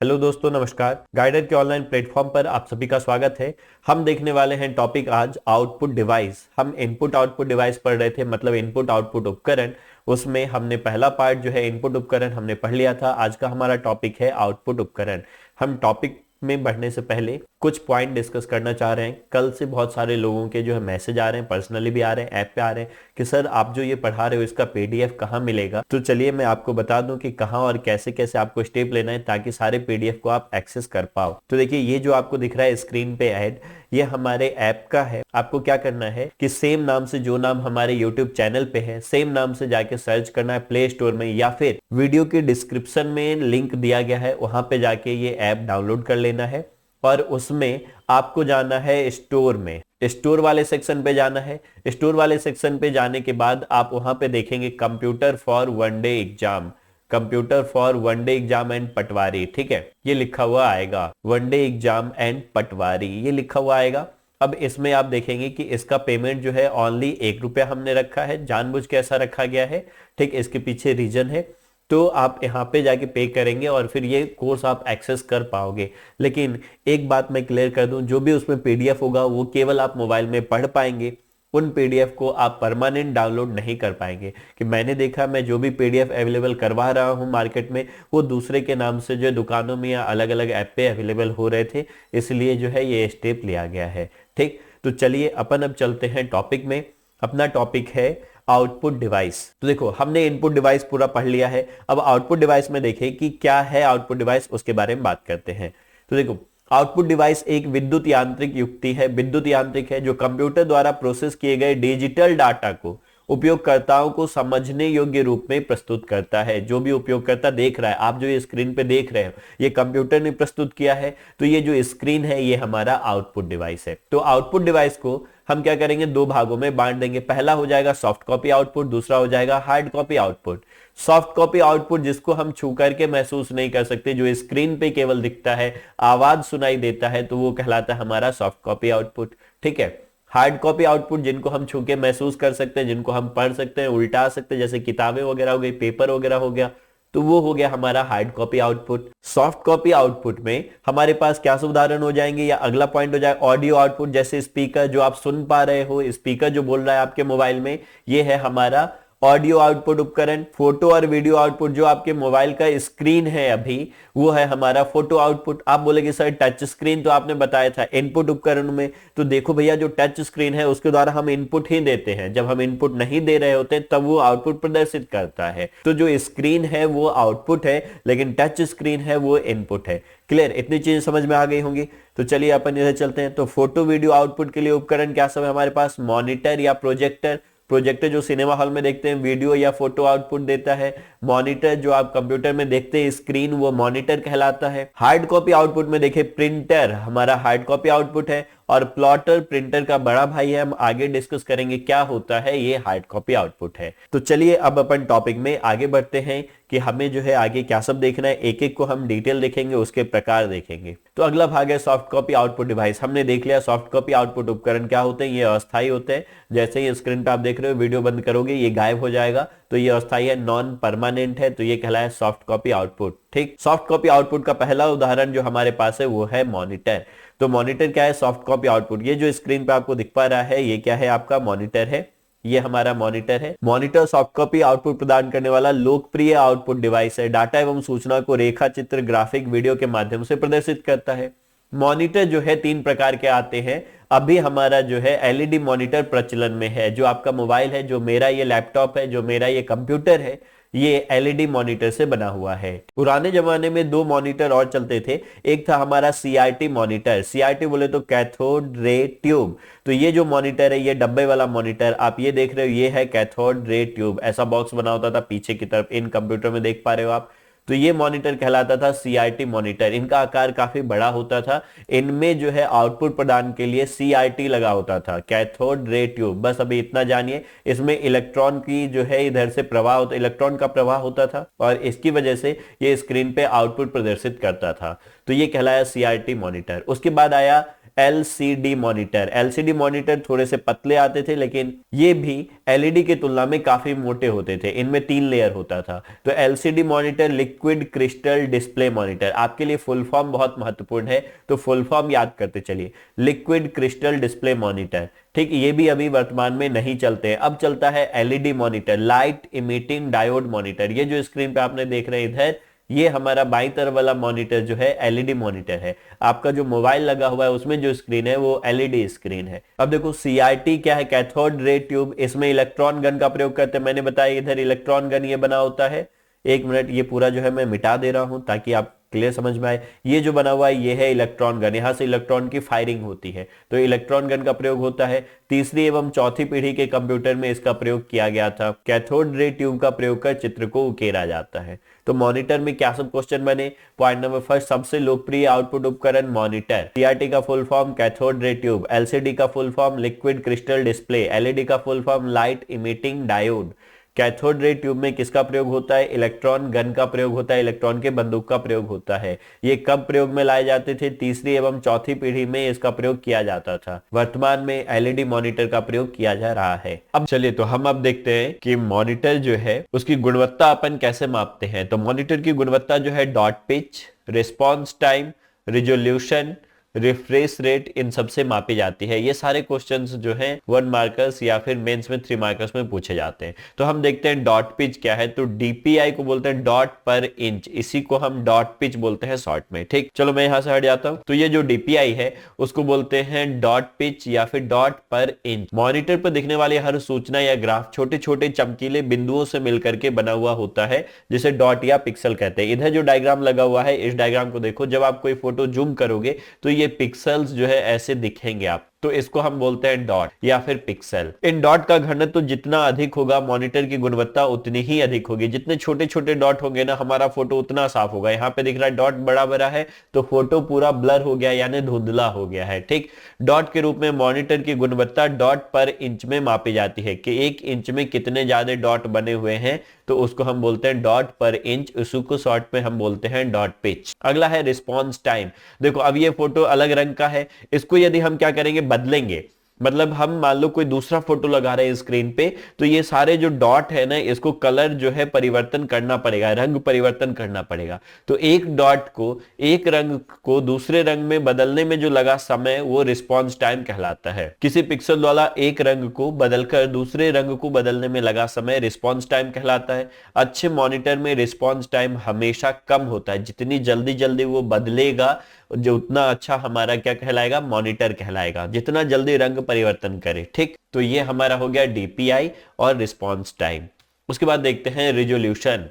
Hello दोस्तों, नमस्कार। Guider के ऑनलाइन प्लेटफॉर्म पर आप सभी का स्वागत है। हम देखने वाले हैं टॉपिक आज आउटपुट डिवाइस। हम इनपुट आउटपुट डिवाइस पढ़ रहे थे, मतलब इनपुट आउटपुट उपकरण। उसमें हमने पहला पार्ट जो है इनपुट उपकरण हमने पढ़ लिया था। आज का हमारा टॉपिक है आउटपुट उपकरण। हम टॉपिक में बढ़ने से पहले कुछ पॉइंट डिस्कस करना चाह रहे हैं। कल से बहुत सारे लोगों के जो है मैसेज आ रहे हैं, पर्सनली भी आ रहे हैं, ऐप पे आ रहे हैं कि सर आप जो ये पढ़ा रहे हो इसका पीडीएफ कहाँ मिलेगा। तो चलिए मैं आपको बता दूं कि कहाँ और कैसे कैसे आपको स्टेप लेना है ताकि सारे पीडीएफ को आप एक्सेस कर पाओ। तो देखिए, ये जो आपको दिख रहा है स्क्रीन पे ऐड, ये हमारे ऐप का है। आपको क्या करना है कि सेम नाम से, जो नाम हमारे यूट्यूब चैनल पे है, सेम नाम से जाके सर्च करना है प्ले स्टोर में, या फिर वीडियो के डिस्क्रिप्शन में लिंक दिया गया है, वहां पे जाके ये ऐप डाउनलोड कर लेना है। और उसमें आपको जाना है स्टोर में, स्टोर वाले सेक्शन पे जाना है। स्टोर वाले सेक्शन पे जाने के बाद आप वहां पे देखेंगे computer for one day exam, computer for one day exam and Patwari. ठीक है, ये लिखा हुआ आएगा, one day exam and Patwari, ये लिखा हुआ आएगा। अब इसमें आप देखेंगे कि इसका पेमेंट जो है ओनली ₹1 हमने रखा है, जानबूझ के ऐसा रखा गया है। ठीक, इसके पीछे रीजन है। तो आप यहाँ पे जाके पे करेंगे और फिर ये कोर्स आप एक्सेस कर पाओगे। लेकिन एक बात मैं क्लियर कर दूं, जो भी उसमें पीडीएफ होगा वो केवल आप मोबाइल में पढ़ पाएंगे। उन पीडीएफ को आप परमानेंट डाउनलोड नहीं कर पाएंगे। कि मैंने देखा, मैं जो भी पीडीएफ अवेलेबल करवा रहा हूँ मार्केट में, वो दूसरे के नाम से जो दुकानों में या अलग अलग ऐप पे अवेलेबल हो रहे थे, इसलिए जो है ये स्टेप लिया गया है। ठीक, तो चलिए अपन अब चलते हैं टॉपिक में। अपना टॉपिक है आउटपुट डिवाइस। तो देखो, हमने इनपुट डिवाइस पूरा पढ़ लिया है। अब आउटपुट डिवाइस में देखें कि क्या है आउटपुट डिवाइस, उसके बारे में बात करते हैं। तो देखो, आउटपुट डिवाइस एक विद्युत यांत्रिक युक्ति है, विद्युत यांत्रिक है, जो कंप्यूटर द्वारा प्रोसेस किए गए डिजिटल डाटा को उपयोगकर्ताओं को समझने योग्य रूप में प्रस्तुत करता है। जो भी उपयोगकर्ता देख रहा है, आप जो ये स्क्रीन पे देख रहे हो, ये कंप्यूटर ने प्रस्तुत किया है। तो ये जो स्क्रीन है ये हमारा आउटपुट डिवाइस है। तो आउटपुट डिवाइस को हम क्या करेंगे, दो भागों में बांट देंगे। पहला हो जाएगा सॉफ्ट कॉपी आउटपुट, दूसरा हो जाएगा hard copy output. Soft copy output जिसको हम छू करके महसूस नहीं कर सकते, जो स्क्रीन पे केवल दिखता है, आवाज सुनाई देता है, तो वो कहलाता है हमारा सॉफ्ट कॉपी आउटपुट। ठीक है। हार्ड कॉपी आउटपुट जिनको हम छू के महसूस कर सकते हैं, जिनको हम पढ़ सकते हैं, उल्टा सकते हैं, जैसे किताबें वगैरह हो गई, पेपर वगैरह हो गया, तो वो हो गया हमारा hard copy output. Soft copy output में हमारे पास क्या उदाहरण हो जाएंगे, या अगला पॉइंट हो जाए ऑडियो आउटपुट। जैसे स्पीकर जो आप सुन पा रहे हो, स्पीकर जो बोल रहा है आपके मोबाइल में, ये है हमारा ऑडियो आउटपुट उपकरण। फोटो और वीडियो आउटपुट जो आपके मोबाइल का स्क्रीन है अभी, वो है हमारा फोटो आउटपुट। आप बोलेगे सर टच स्क्रीन तो आपने बताया था इनपुट उपकरण में। तो देखो भैया, जो टच स्क्रीन है उसके द्वारा हम इनपुट ही देते हैं। जब हम इनपुट नहीं दे रहे होते तब वो आउटपुट प्रदर्शित करता है। तो जो स्क्रीन है वो आउटपुट है, लेकिन टच स्क्रीन है वो इनपुट है। क्लियर, इतनी चीजें समझ में आ गई होंगी। तो चलिए अपन इधर चलते हैं। तो फोटो वीडियो आउटपुट के लिए उपकरण क्या सब है हमारे पास, मॉनिटर या प्रोजेक्टर। प्रोजेक्टर जो सिनेमा हॉल में देखते हैं, वीडियो या फोटो आउटपुट देता है। मॉनिटर जो आप कंप्यूटर में देखते हैं स्क्रीन, वो मॉनिटर कहलाता है। हार्ड कॉपी आउटपुट में देखें, प्रिंटर हमारा हार्ड कॉपी आउटपुट है, और प्लॉटर प्रिंटर का बड़ा भाई है। हम आगे डिस्कस करेंगे क्या होता है, ये हार्ड कॉपी आउटपुट है। तो चलिए अब अपन टॉपिक में आगे बढ़ते हैं कि हमें जो है आगे क्या सब देखना है। एक एक को हम डिटेल देखेंगे, उसके प्रकार देखेंगे। तो अगला भाग है सॉफ्ट कॉपी आउटपुट डिवाइस। हमने देख लिया सॉफ्ट कॉपी आउटपुट उपकरण क्या होते हैं। ये अस्थायी होते हैं। जैसे ही स्क्रीन पे आप देख रहे हो, वीडियो बंद करोगे ये गायब हो जाएगा, तो ये अस्थायी है, नॉन परमानेंट है, तो ये कहलाए सॉफ्ट कॉपी आउटपुट। ठीक, सॉफ्ट कॉपी आउटपुट का पहला उदाहरण जो हमारे पास है वो है मॉनिटर। तो मॉनिटर क्या है, सॉफ्ट कॉपी आउटपुट। ये जो स्क्रीन पे आपको दिख पा रहा है, ये क्या है, आपका मॉनिटर है। ये हमारा मॉनिटर है। मॉनिटर सॉफ्ट कॉपी आउटपुट प्रदान करने वाला लोकप्रिय आउटपुट डिवाइस है। डाटा एवं सूचना को रेखा चित्र, ग्राफिक, वीडियो के माध्यम से प्रदर्शित करता है। मॉनिटर जो है तीन प्रकार के आते हैं। अभी हमारा जो है एलईडी मॉनिटर प्रचलन में है। जो आपका मोबाइल है, जो मेरा ये लैपटॉप है, जो मेरा ये कंप्यूटर है, ये एलईडी मॉनिटर से बना हुआ है। पुराने जमाने में दो मॉनिटर और चलते थे। एक था हमारा सीआरटी मॉनिटर। सीआरटी बोले तो कैथोड रे ट्यूब। तो ये जो मॉनिटर है, ये डब्बे वाला मॉनिटर आप ये देख रहे हो, ये है कैथोड रे ट्यूब। ऐसा बॉक्स बना होता था पीछे की तरफ, इन कंप्यूटर में देख पा रहे हो आप। तो ये मॉनिटर कहलाता था सीआरटी मॉनिटर। इनका आकार काफी बड़ा होता था। इनमें जो है आउटपुट प्रदान के लिए सीआरटी लगा होता था, कैथोड रे ट्यूब। बस अभी इतना जानिए। इसमें इलेक्ट्रॉन की जो है इधर से प्रवाह होता, इलेक्ट्रॉन का प्रवाह होता था, और इसकी वजह से ये स्क्रीन पे आउटपुट प्रदर्शित करता था। तो ये कहलाया सीआरटी मॉनिटर। उसके बाद आया एलसीडी मॉनिटर। एलसीडी मॉनिटर थोड़े से पतले आते थे, लेकिन ये भी एलईडी की तुलना में काफी मोटे होते थे, इनमें 3 लेयर होता था। तो LCD monitor liquid crystal display monitor. आपके लिए फुल फॉर्म बहुत महत्वपूर्ण है, तो फुल फॉर्म याद करते चलिए, लिक्विड क्रिस्टल डिस्प्ले मॉनिटर। ठीक, ये भी अभी वर्तमान में नहीं चलते हैं। अब चलता है LED monitor, light emitting diode monitor. ये जो स्क्रीन पे आपने देख रहे हैं इधर, ये हमारा बाईं तरफ वाला मॉनिटर जो है एलईडी मॉनिटर है। आपका जो मोबाइल लगा हुआ है उसमें जो स्क्रीन है वो एलईडी स्क्रीन है। अब देखो सीआरटी क्या है, कैथोड रे ट्यूब। इसमें इलेक्ट्रॉन गन का प्रयोग करते हैं। मैंने बताया इधर इलेक्ट्रॉन गन ये बना होता है। एक मिनट, ये पूरा जो है मैं मिटा दे रहा हूं ताकि आप क्लियर समझ में आए। ये जो बना हुआ है ये है इलेक्ट्रॉन गन, यहां से इलेक्ट्रॉन की फायरिंग होती है, तो इलेक्ट्रॉन गन का प्रयोग होता है। तीसरी एवं चौथी पीढ़ी के कंप्यूटर में इसका प्रयोग किया गया था। कैथोड रे ट्यूब का प्रयोग कर चित्र को उकेरा जाता है। तो मॉनिटर में क्या सब क्वेश्चन बने? पॉइंट नंबर फर्स्ट, सबसे लोकप्रिय आउटपुट उपकरण मॉनिटर। सीआरटी का full form cathode ray tube, LCD का full form liquid crystal display, LED का full form light emitting diode. Cathode ray tube में किसका प्रयोग होता है? इलेक्ट्रॉन गन का प्रयोग होता है, इलेक्ट्रॉन के बंदूक का प्रयोग होता है। ये कब प्रयोग में लाए जाते थे? तीसरी एवं चौथी पीढ़ी में इसका प्रयोग किया जाता था। वर्तमान में एलईडी मॉनिटर का प्रयोग किया जा रहा है। अब चलिए, तो हम अब देखते हैं कि मॉनिटर जो है उसकी गुणवत्ता अपन कैसे मापते हैं। तो मॉनिटर की गुणवत्ता जो है dot pitch, response time, resolution, refresh rate, इन सबसे मापी जाती है। ये सारे क्वेश्चंस जो हैं 1 मार्कर्स या फिर मेंस में 3 मार्कर्स में पूछे जाते हैं। तो हम देखते हैं डॉट पिच क्या है। तो डीपीआई को बोलते हैं डॉट पर इंच, इसी को हम डॉट पिच बोलते हैं शॉर्ट में। ठीक, चलो मैं यहां से हट जाता हूं। तो ये जो डीपीआई है उसको बोलते हैं डॉट पिच या फिर डॉट पर इंच। मॉनिटर पर दिखने वाली हर सूचना या ग्राफ छोटे छोटे चमकीले बिंदुओं से मिलकर के बना हुआ होता है, जिसे डॉट या पिक्सल कहते हैं। इधर जो डायग्राम लगा हुआ है, इस डायग्राम को देखो, जब आप कोई फोटो जूम करोगे तो ये पिक्सल्स जो है ऐसे दिखेंगे आप, तो इसको हम बोलते हैं डॉट या फिर पिक्सल। इन डॉट का घनत्व तो जितना अधिक होगा मॉनिटर की गुणवत्ता उतनी ही अधिक होगी। जितने छोटे छोटे डॉट होंगे ना, हमारा फोटो उतना साफ होगा। यहाँ पे दिख रहा है डॉट बड़ा बड़ा है, तो फोटो पूरा ब्लर हो गया यानी धुंधला हो गया है। ठीक, डॉट के रूप में मॉनिटर की गुणवत्ता डॉट पर इंच में मापी जाती है कि 1 इंच में कितने ज्यादा डॉट बने हुए हैं, तो उसको हम बोलते हैं डॉट पर इंच। उसको शॉर्ट में हम बोलते हैं डॉट पिच। अगला है रिस्पॉन्स टाइम। देखो, अब ये फोटो अलग रंग का है, इसको यदि हम क्या करेंगे, बदलेंगे। मतलब हम मान लो कोई दूसरा फोटो लगा रहे हैं स्क्रीन पे, तो ये सारे जो डॉट है ना, इसको कलर जो है परिवर्तन करना पड़ेगा, रंग परिवर्तन करना पड़ेगा। तो एक डॉट को, एक रंग को दूसरे रंग में बदलने में जो लगा समय, वो रिस्पॉन्स टाइम कहलाता है। किसी पिक्सल वाला एक रंग को बदलकर दूसरे रंग को बदलने में लगा समय रिस्पॉन्स टाइम कहलाता है। अच्छे मॉनिटर में रिस्पॉन्स टाइम हमेशा कम होता है। जितनी जल्दी जल्दी वो बदलेगा, जो उतना अच्छा हमारा क्या कहलाएगा, मॉनिटर कहलाएगा, जितना जल्दी रंग परिवर्तन करे। ठीक, तो ये हमारा हो गया डीपीआई और रिस्पॉन्स टाइम। उसके बाद देखते हैं रिजोल्यूशन।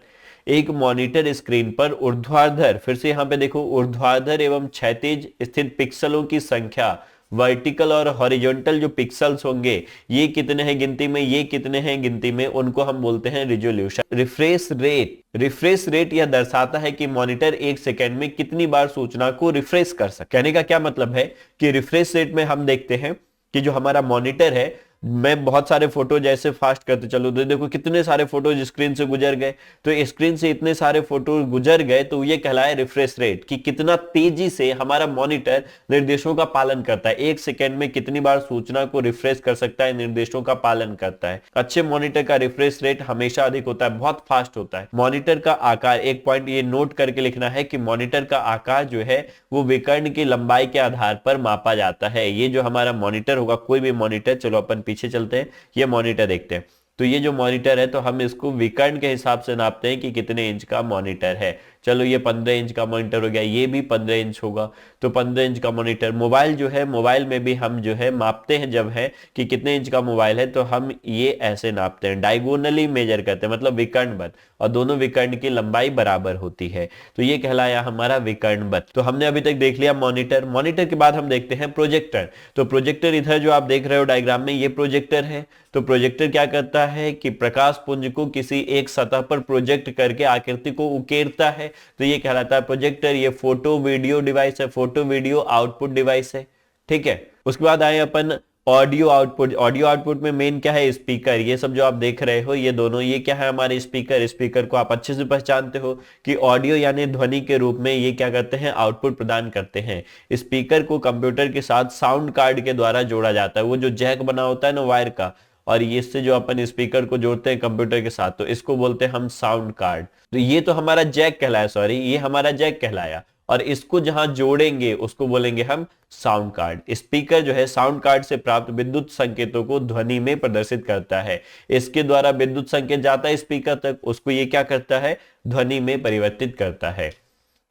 एक मॉनिटर स्क्रीन पर ऊर्ध्वाधर, फिर से यहां पे देखो, ऊर्ध्वाधर एवं क्षैतिज स्थित पिक्सलों की संख्या, वर्टिकल और हॉरिजॉन्टल जो पिक्सल्स होंगे, ये कितने हैं गिनती में, ये कितने हैं गिनती में, उनको हम बोलते हैं resolution. Refresh rate, refresh rate यह दर्शाता है कि मॉनिटर 1 सेकेंड में कितनी बार सूचना को रिफ्रेश कर सकता है। कहने का क्या मतलब है कि रिफ्रेश रेट में हम देखते हैं कि जो हमारा मॉनिटर है, मैं बहुत सारे फोटो जैसे फास्ट करते चलो, तो देखो कितने सारे फोटो स्क्रीन से गुजर गए। तो स्क्रीन से इतने सारे फोटो गुजर गए, तो ये कहलाए रिफ्रेश रेट, कि कितना तेजी से हमारा मॉनिटर निर्देशों का पालन करता है। 1 सेकेंड में कितनी बार सूचना को रिफ्रेश कर सकता है, निर्देशों का पालन करता है। अच्छे मॉनिटर का रिफ्रेश रेट हमेशा अधिक होता है, बहुत फास्ट होता है। मॉनिटर का आकार, एक पॉइंट ये नोट करके लिखना है कि मॉनिटर का आकार जो है वो विकर्ण की लंबाई के आधार पर मापा जाता है। ये जो हमारा मॉनिटर होगा, कोई भी मॉनिटर, चलो अपन पीछे चलते हैं, ये मॉनिटर देखते हैं। तो ये जो मॉनिटर है, तो हम इसको विकर्ण के हिसाब से नापते हैं कि कितने इंच का मॉनिटर है। चलो ये 15 इंच का मॉनिटर हो गया, ये भी 15 इंच होगा, तो 15 इंच का मॉनिटर। मोबाइल जो है, मोबाइल में भी हम जो है मापते हैं, जब है कि कितने इंच का मोबाइल है, तो हम ये ऐसे नापते हैं, डायगोनली मेजर करते हैं, मतलब विकर्णबद्ध, और दोनों विकर्ण की लंबाई बराबर होती है। तो ये कहलाया हमारा विकर्णबद्ध। तो हमने अभी तक देख लिया मॉनिटर। मॉनिटर के बाद हम देखते हैं प्रोजेक्टर। तो प्रोजेक्टर इधर जो आप देख रहे हो डायग्राम में, ये प्रोजेक्टर है। तो प्रोजेक्टर क्या करता है कि प्रकाश पुंज को किसी एक सतह पर प्रोजेक्ट करके आकृति को उकेरता है, तो ये कहलाता है प्रोजेक्टर। ये फोटो वीडियो डिवाइस है, फोटो वीडियो आउटपुट डिवाइस है। ठीक है, उसके बाद आए अपन ऑडियो आउटपुट में मेन क्या है, स्पीकर। ये सब जो आप देख रहे हो ये दोनों, ये क्या है हमारे स्पीकर। स्पीकर को आप अच्छे से पहचानते हो कि ऑडियो यानी ध्वनि के रूप में ये क्या करते हैं, आउटपुट प्रदान करते हैं। स्पीकर को कंप्यूटर के साथ साउंड कार्ड के द्वारा जोड़ा जाता है, वो जो जैक बना होता है ना वायर का, और इससे जो अपन स्पीकर को जोड़ते हैं कंप्यूटर के साथ, तो इसको बोलते हैं हम साउंड कार्ड। तो ये तो हमारा जैक कहलाया, सॉरी ये हमारा जैक कहलाया, और इसको जहां जोड़ेंगे उसको बोलेंगे हम साउंड कार्ड। स्पीकर जो है साउंड कार्ड से प्राप्त विद्युत संकेतों को ध्वनि में प्रदर्शित करता है। इसके द्वारा विद्युत संकेत जाता है स्पीकर तक, उसको ये क्या करता है, ध्वनि में परिवर्तित करता है।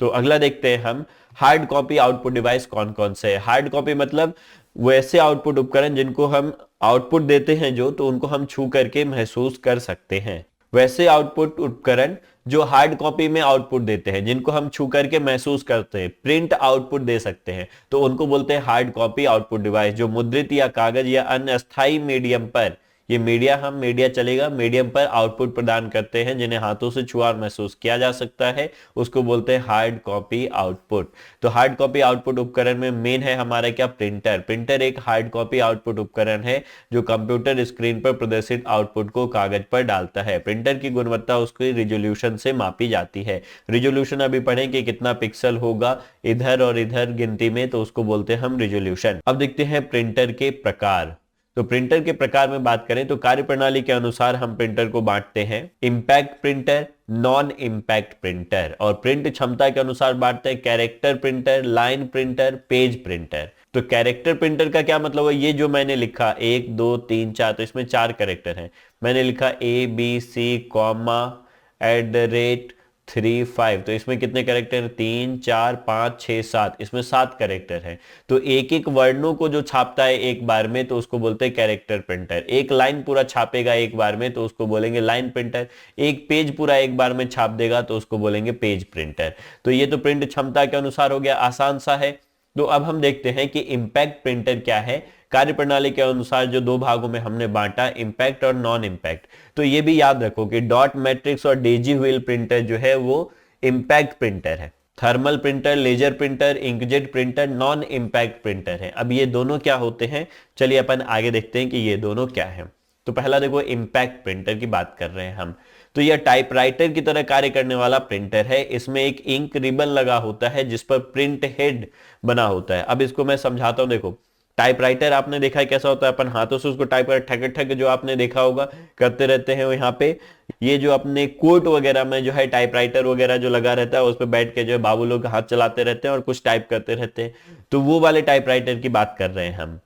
तो अगला देखते हैं हम, हार्ड कॉपी आउटपुट डिवाइस कौन कौन से है। हार्ड कॉपी मतलब वैसे आउटपुट उपकरण जिनको हम आउटपुट देते हैं जो, तो उनको हम छू करके महसूस कर सकते हैं। वैसे आउटपुट उपकरण जो हार्ड कॉपी में आउटपुट देते हैं, जिनको हम छू करके महसूस करते हैं, प्रिंट आउटपुट दे सकते हैं, तो उनको बोलते हैं हार्ड कॉपी आउटपुट डिवाइस। जो मुद्रित या कागज या अन्य अस्थायी मीडियम पर, ये मीडिया चलेगा, मीडियम पर आउटपुट प्रदान करते हैं, जिन्हें हाथों से छुआ और महसूस किया जा सकता है, उसको बोलते हैं हार्ड कॉपी आउटपुट। तो हार्ड कॉपी आउटपुट उपकरण में मेन है हमारा क्या, प्रिंटर। प्रिंटर एक हार्ड कॉपी आउटपुट उपकरण है जो कंप्यूटर स्क्रीन पर प्रदर्शित आउटपुट को कागज पर डालता है। प्रिंटर की गुणवत्ता उसकी रिजोल्यूशन से मापी जाती है। रिजोल्यूशन अभी पढ़ें कि कितना पिक्सल होगा इधर और इधर गिनती में, तो उसको बोलते हैं हम रिजोल्यूशन। अब देखते हैं प्रिंटर के प्रकार। तो प्रिंटर के प्रकार में बात करें तो कार्यप्रणाली के अनुसार हम प्रिंटर को बांटते हैं, impact printer, non impact printer, और प्रिंट क्षमता के अनुसार बांटते हैं, character printer, line printer, page printer. तो कैरेक्टर प्रिंटर का क्या मतलब है, ये जो मैंने लिखा 1 2 3 4, तो इसमें 4 कैरेक्टर हैं। मैंने लिखा ABC, कॉमा, @ 3 5, तो इसमें कितने कैरेक्टर हैं, 3 4 5 6 7, इसमें 7 कैरेक्टर हैं। तो एक एक वर्णों को जो छापता है एक बार में, तो उसको बोलते हैं कैरेक्टर प्रिंटर। एक लाइन पूरा छापेगा एक बार में, तो उसको बोलेंगे लाइन प्रिंटर। एक पेज पूरा एक बार में छाप देगा, तो उसको बोलेंगे पेज प्रिंटर। तो ये तो प्रिंट क्षमता के अनुसार हो गया, आसान सा है। तो अब हम देखते हैं कि इंपैक्ट प्रिंटर क्या है। कार्यप्रणाली के अनुसार जो 2 भागों में हमने बांटा, इंपैक्ट और नॉन इंपैक्ट। तो ये भी याद रखो कि डॉट मैट्रिक्स और डेजी व्हील प्रिंटर जो है वो इंपैक्ट प्रिंटर है। Thermal printer, laser printer, inkjet printer non impact printer है। अब ये दोनों क्या होते हैं, चलिए अपन आगे देखते हैं कि ये दोनों क्या है। तो पहला देखो, इंपैक्ट प्रिंटर की बात कर रहे हैं हम। तो यह टाइपराइटर की तरह कार्य करने वाला प्रिंटर है। इसमें एक इंक रिबन लगा होता है जिस पर प्रिंट हेड बना होता है। अब इसको मैं समझाता हूं। देखो टाइपराइटर आपने देखा है कैसा होता है, अपन हाथों से उसको टाइप कर ठक ठक जो आपने देखा होगा करते रहते हैं। यहाँ पे ये जो अपने कोर्ट वगैरह में जो है टाइपराइटर वगैरह जो लगा रहता है, उस पर बैठ के जो है बाबू लोग हाथ चलाते रहते हैं और कुछ टाइप करते रहते हैं। तो वो वाले टाइपराइटर की बात कर रहे हैं हम।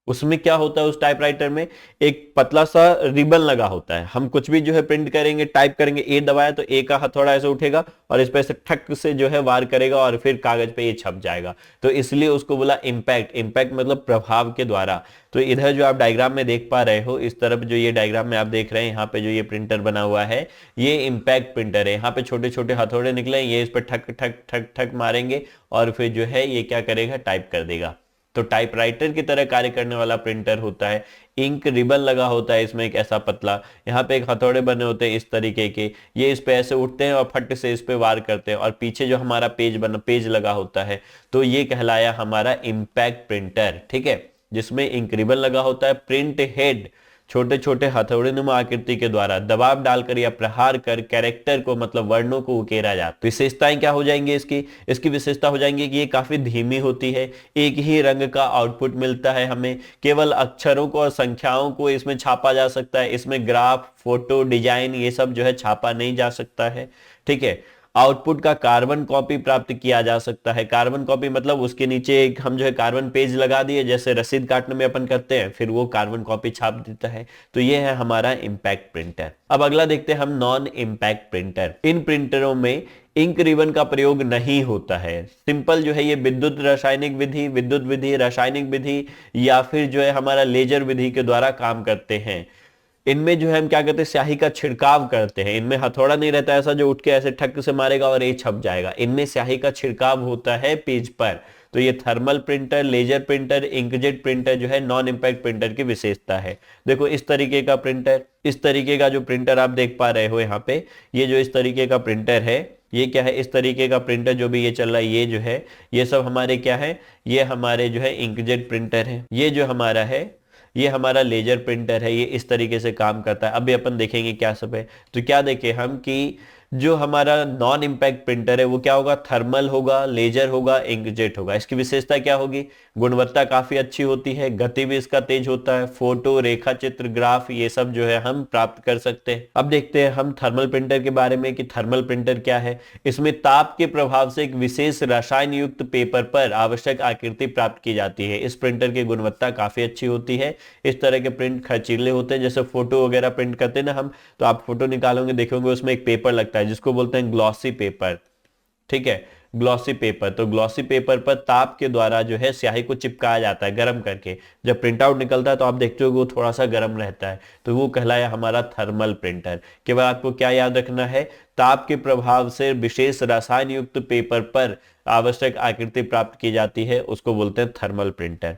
उसमें क्या होता है, उस टाइपराइटर में एक पतला सा रिबन लगा होता है। हम कुछ भी जो है प्रिंट करेंगे, टाइप करेंगे, ए दबाया तो ए का हथौड़ा ऐसे उठेगा और इस पे ऐसे ठक से जो है वार करेगा और फिर कागज पे ये छप जाएगा। तो इसलिए उसको बोला इंपैक्ट। इंपैक्ट मतलब प्रभाव के द्वारा। तो इधर जो आप डायग्राम में देख पा रहे हो, इस तरफ जो ये डायग्राम में आप देख रहे हैं, यहाँ पे जो ये प्रिंटर बना हुआ है, ये इंपैक्ट प्रिंटर है। यहाँ पे छोटे छोटे हथौड़े निकले, ये इस पर ठक ठक ठक ठक मारेंगे और फिर जो है ये क्या करेगा, टाइप कर देगा। तो टाइपराइटर की तरह कार्य करने वाला प्रिंटर होता है। इंक रिबन लगा होता है इसमें एक ऐसा पतला, यहाँ पे एक हथौड़े बने होते हैं इस तरीके के, ये इस पे ऐसे उठते हैं और फट से इस पे वार करते हैं, और पीछे जो हमारा पेज लगा होता है, तो ये कहलाया हमारा इंपैक्ट प्रिंटर। ठीक है, जिसमें इंक रिबन लगा होता है। प्रिंट हेड छोटे छोटे हथौड़ेनुमा आकृति के द्वारा दबाव डालकर या प्रहार कर कैरेक्टर को मतलब वर्णों को उकेरा जाता है। विशेषताएं क्या हो जाएंगी इसकी विशेषता हो जाएंगी कि ये काफी धीमी होती है, एक ही रंग का आउटपुट मिलता है हमें, केवल अक्षरों को और संख्याओं को इसमें छापा जा सकता है। इसमें ग्राफ, फोटो, डिजाइन ये सब जो है छापा नहीं जा सकता है। ठीक है, आउटपुट का कार्बन कॉपी प्राप्त किया जा सकता है। कार्बन कॉपी मतलब उसके नीचे एक हम जो है कार्बन पेज लगा दिए, जैसे रसीद काटने में अपन करते हैं, फिर वो कार्बन कॉपी छाप देता है। तो ये है हमारा इंपैक्ट प्रिंटर। अब अगला देखते हैं हम नॉन इंपैक्ट प्रिंटर। इन प्रिंटरों में इंक रिबन का प्रयोग नहीं होता है। सिंपल जो है ये विद्युत विधि, रासायनिक विधि या फिर जो है हमारा लेजर विधि के द्वारा काम करते हैं। इनमें जो है हम क्या करते हैं, स्याही का छिड़काव करते हैं। इनमें हथौड़ा नहीं रहता ऐसा जो उठ के ऐसे ठक से मारेगा और ये छप जाएगा। इनमें स्याही का छिड़काव होता है पेज पर। तो ये thermal printer, laser printer, inkjet printer जो है नॉन इंपैक्ट प्रिंटर की विशेषता है। देखो इस तरीके का प्रिंटर, इस तरीके का जो प्रिंटर आप देख पा रहे हो यहाँ पे, ये जो इस तरीके का प्रिंटर है, ये क्या है, इस तरीके का प्रिंटर जो भी ये चल रहा है, ये जो है ये सब हमारे क्या है, ये हमारे जो है इंकजेट प्रिंटर है। ये जो हमारा है ये हमारा लेजर प्रिंटर है, ये इस तरीके से काम करता है। अभी अपन देखेंगे क्या सब है। तो क्या देखें हम कि जो हमारा नॉन इम्पैक्ट प्रिंटर है वो क्या होगा, थर्मल होगा, लेजर होगा, इंकजेट होगा। इसकी विशेषता क्या होगी, गुणवत्ता काफी अच्छी होती है, गति भी इसका तेज होता है, फोटो, रेखा चित्र, ग्राफ ये सब जो है हम प्राप्त कर सकते हैं। अब देखते हैं हम थर्मल प्रिंटर के बारे में कि थर्मल प्रिंटर क्या है। इसमें ताप के प्रभाव से एक विशेष रसायन युक्त पेपर पर आवश्यक आकृति प्राप्त की जाती है। इस प्रिंटर की गुणवत्ता काफी अच्छी होती है। इस तरह के प्रिंट खर्चीले होते हैं, जैसे फोटो वगैरह प्रिंट करते हैं ना हम, तो आप फोटो निकालोगे देखोगे उसमें एक पेपर लगता है जिसको बोलते हैं ग्लॉसी पेपर। ठीक है, ग्लॉसी पेपर। तो ग्लॉसी पेपर पर ताप के द्वारा जो है स्याही को चिपकाया जाता है गर्म करके। जब प्रिंट आउट निकलता है तो आप देखते हो वो थोड़ा सा गर्म रहता है, तो वो कहलाया हमारा थर्मल प्रिंटर। केवल आपको क्या याद रखना है, ताप के प्रभाव से विशेष रसायन युक्त पेपर पर आवश्यक आकृति प्राप्त की जाती है, उसको बोलते हैं थर्मल प्रिंटर।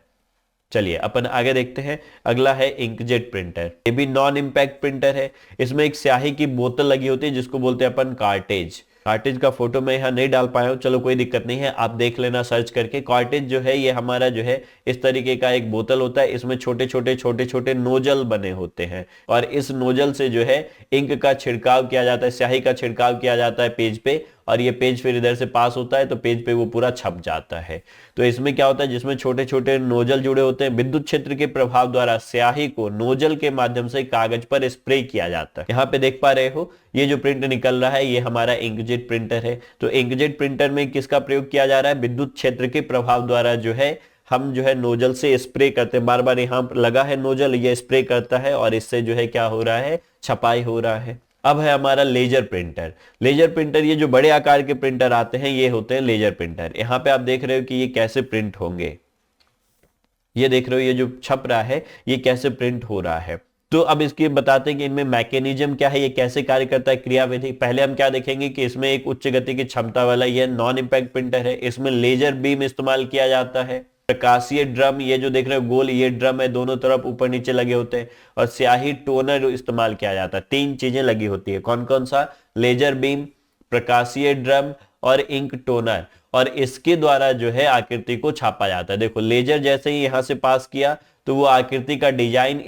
चलिए अपन आगे देखते हैं। अगला है इंकजेट प्रिंटर। ये भी नॉन इम्पैक्ट प्रिंटर है। इसमें एक स्याही की बोतल लगी होती है जिसको बोलते हैं अपन कार्टेज। कार्टेज का फोटो मैं यहाँ नहीं डाल पाया हूँ, चलो कोई दिक्कत नहीं है, आप देख लेना सर्च करके। कार्टेज जो है ये हमारा जो है इस तरीके का एक बोतल होता है, इसमें छोटे छोटे नोजल बने होते हैं और इस नोजल से जो है इंक का छिड़काव किया जाता है, स्याही का छिड़काव किया जाता है पेज पे, और ये पेज फिर इधर से पास होता है तो पेज पे वो पूरा छप जाता है। तो इसमें क्या होता है, जिसमें छोटे छोटे नोजल जुड़े होते हैं, विद्युत क्षेत्र के प्रभाव द्वारा स्याही को नोजल के माध्यम से कागज पर स्प्रे किया जाता है। यहाँ पे देख पा रहे हो ये जो प्रिंट निकल रहा है ये हमारा इंकजेट प्रिंटर है। तो इंकजेट प्रिंटर में किसका प्रयोग किया जा रहा है, विद्युत क्षेत्र के प्रभाव द्वारा जो है हम जो है नोजल से स्प्रे करते हैं। बार बार यहाँ लगा है नोजल, ये स्प्रे करता है और इससे जो है क्या हो रहा है, छपाई हो रहा है। अब है हमारा लेजर प्रिंटर। लेजर प्रिंटर, ये जो बड़े आकार के प्रिंटर आते हैं ये होते हैं लेजर प्रिंटर। यहाँ पे आप देख रहे हो कि ये कैसे प्रिंट होंगे, ये देख रहे हो ये जो छप रहा है ये कैसे प्रिंट हो रहा है। तो अब इसके बताते हैं कि इनमें मैकेनिज्म क्या है, ये कैसे कार्य करता है, क्रियाविधि। पहले हम क्या देखेंगे कि इसमें एक उच्च गति की क्षमता वाला ये नॉन इम्पैक्ट प्रिंटर है। इसमें लेजर बीम इस्तेमाल किया जाता है। प्रकाशीय ड्रम, ये जो देख रहे हो गोल ये ड्रम है, दोनों तरफ ऊपर नीचे लगे होते हैं। और स्याही टोनर इस्तेमाल किया जाता है। तीन चीजें लगी होती है, कौन कौन सा, लेजर बीम, प्रकाशीय ड्रम और इंक टोनर। और इसके द्वारा जो है आकृति को छापा जाता है। देखो लेजर जैसे ही यहां से पास किया तो वो आकृति का डिजाइन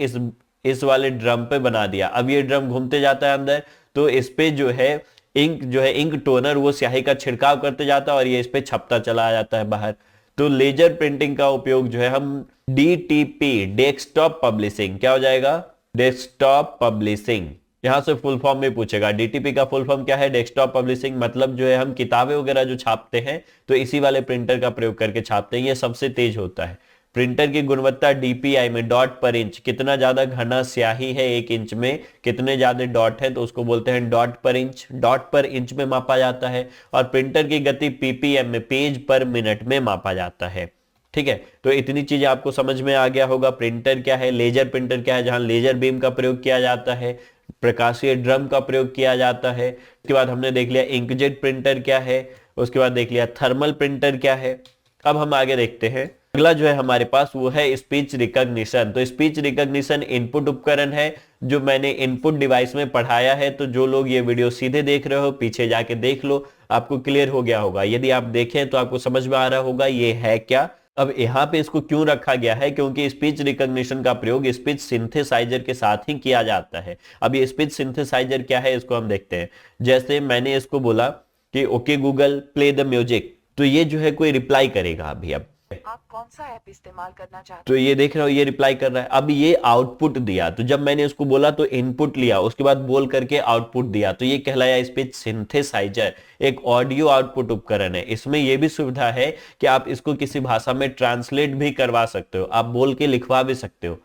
इस वाले ड्रम पे बना दिया। अब ये ड्रम घूमते जाता है अंदर, तो इस पे जो है इंक टोनर वो स्याही का छिड़काव करते जाता है और ये इस पे छपता चला जाता है बाहर। तो लेजर प्रिंटिंग का उपयोग जो है हम डीटीपी, डेस्कटॉप पब्लिशिंग, क्या हो जाएगा, डेस्कटॉप पब्लिशिंग, यहां से फुल फॉर्म में पूछेगा। डीटीपी का फुल फॉर्म क्या है, डेस्कटॉप पब्लिशिंग। मतलब जो है हम किताबें वगैरह जो छापते हैं तो इसी वाले प्रिंटर का प्रयोग करके छापते हैं, ये सबसे तेज होता है। प्रिंटर की गुणवत्ता डीपीआई में, डॉट पर इंच, कितना ज्यादा घना स्याही है एक इंच में, कितने ज्यादा डॉट है तो उसको बोलते हैं डॉट पर इंच। डॉट पर इंच में मापा जाता है। और प्रिंटर की गति पीपीएम में, पेज पर मिनट में मापा जाता है। ठीक है, तो इतनी चीजें आपको समझ में आ गया होगा। प्रिंटर क्या है, लेजर प्रिंटर क्या है, जहां लेजर बीम का प्रयोग किया जाता है, प्रकाशीय ड्रम का प्रयोग किया जाता है। उसके बाद हमने देख लिया इंकजेट प्रिंटर क्या है, उसके बाद देख लिया थर्मल प्रिंटर क्या है। अब हम आगे देखते हैं। अगला जो है हमारे पास वो है स्पीच रिकॉग्निशन। तो स्पीच रिकॉग्निशन इनपुट उपकरण है जो मैंने इनपुट डिवाइस में पढ़ाया है। तो जो लोग ये वीडियो सीधे देख रहे हो पीछे जाके देख लो, आपको क्लियर हो गया होगा। यदि आप देखें तो आपको समझ में आ रहा होगा ये है क्या। अब यहाँ पे इसको क्यों रखा गया है, क्योंकि स्पीच रिकॉग्निशन का प्रयोग स्पीच सिंथेसाइजर के साथ ही किया जाता है। अब ये स्पीच सिंथेसाइजर क्या है इसको हम देखते हैं। जैसे मैंने इसको बोला कि okay Google play the music, तो ये जो है कोई रिप्लाई करेगा। अभी अब आप कौन सा ऐप इस्तेमाल करना चाहते हैं, तो ये देख रहे हो ये रिप्लाई कर रहा है। अब ये आउटपुट दिया, तो जब मैंने इसको बोला तो इनपुट लिया, उसके बाद बोल करके आउटपुट दिया, तो ये कहलाया स्पीच सिंथेसाइजर। एक ऑडियो आउटपुट उपकरण है। इसमें यह भी सुविधा है कि आप इसको किसी भाषा में ट्रांसलेट भी करवा सकते हो, आप बोल के लिखवा भी सकते हो।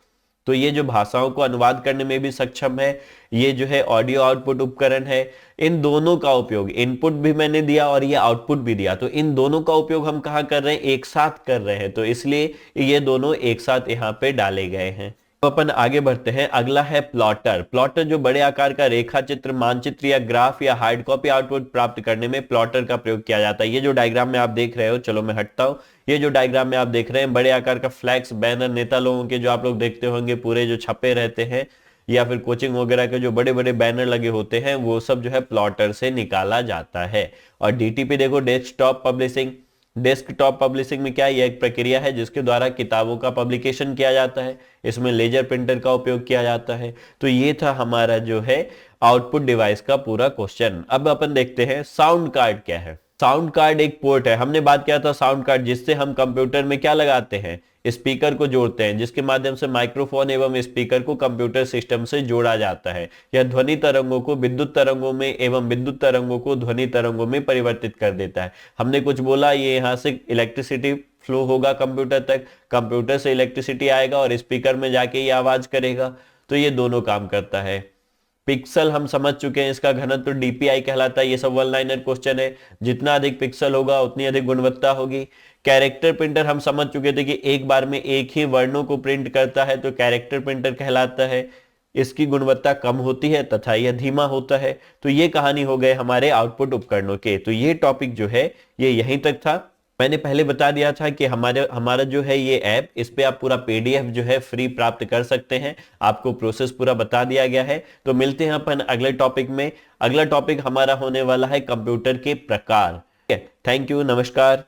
तो ये जो भाषाओं को अनुवाद करने में भी सक्षम है, ये जो है ऑडियो आउटपुट उपकरण है। इन दोनों का उपयोग, इनपुट भी मैंने दिया और ये आउटपुट भी दिया, तो इन दोनों का उपयोग हम कहाँ कर रहे हैं, एक साथ कर रहे हैं। तो इसलिए ये दोनों एक साथ यहाँ पे डाले गए हैं। तो अपन आगे बढ़ते हैं। अगला है प्लॉटर। प्लॉटर जो बड़े आकार का रेखा चित्र, मानचित्र या ग्राफ या हार्ड कॉपी आउटपुट प्राप्त करने में प्लॉटर का प्रयोग किया जाता है। ये जो डायग्राम में आप देख रहे हो, चलो मैं हटता हूं, ये जो डायग्राम में आप देख रहे हैं बड़े आकार का फ्लैक्स, बैनर, नेता लोगों के जो आप लोग देखते होंगे पूरे जो छपे रहते हैं, या फिर कोचिंग वगैरह के जो बड़े बड़े बैनर लगे होते हैं, वो सब जो है प्लॉटर से निकाला जाता है। और डीटीपी देखो, डेस्कटॉप पब्लिशिंग, डेस्कटॉप पब्लिशिंग में क्या है, यह एक प्रक्रिया है जिसके द्वारा किताबों का पब्लिकेशन किया जाता है। इसमें लेजर प्रिंटर का उपयोग किया जाता है। तो ये था हमारा जो है आउटपुट डिवाइस का पूरा क्वेश्चन। अब अपन देखते हैं साउंड कार्ड क्या है। साउंड कार्ड एक पोर्ट है। हमने बात किया था साउंड कार्ड, जिससे हम कंप्यूटर में क्या लगाते हैं, स्पीकर को जोड़ते हैं, जिसके माध्यम से माइक्रोफोन एवं स्पीकर को कंप्यूटर सिस्टम से जोड़ा जाता है। यह ध्वनि तरंगों को विद्युत तरंगों में एवं विद्युत तरंगों को ध्वनि तरंगों में परिवर्तित कर देता है। हमने कुछ बोला, ये यहाँ से इलेक्ट्रिसिटी फ्लो होगा कंप्यूटर तक, कंप्यूटर से इलेक्ट्रिसिटी आएगा और स्पीकर में जाके ये आवाज करेगा। तो ये दोनों काम करता है। पिक्सल हम समझ चुके हैं, इसका घनत्व डीपीआई कहलाता है। ये सब वन लाइनर क्वेश्चन है। जितना अधिक पिक्सल होगा उतनी अधिक गुणवत्ता होगी। कैरेक्टर प्रिंटर हम समझ चुके थे कि एक बार में एक ही वर्णों को प्रिंट करता है, तो कैरेक्टर प्रिंटर कहलाता है। इसकी गुणवत्ता कम होती है तथा यह धीमा होता है। तो ये कहानी हो गए हमारे आउटपुट उपकरणों के। तो ये टॉपिक जो है ये यहीं तक था। मैंने पहले बता दिया था कि हमारा जो है ये ऐप, इस पे आप पूरा पीडीएफ जो है फ्री प्राप्त कर सकते हैं। आपको प्रोसेस पूरा बता दिया गया है। तो मिलते हैं अपन अगले टॉपिक में। अगला टॉपिक हमारा होने वाला है कंप्यूटर के प्रकार। थैंक यू, नमस्कार।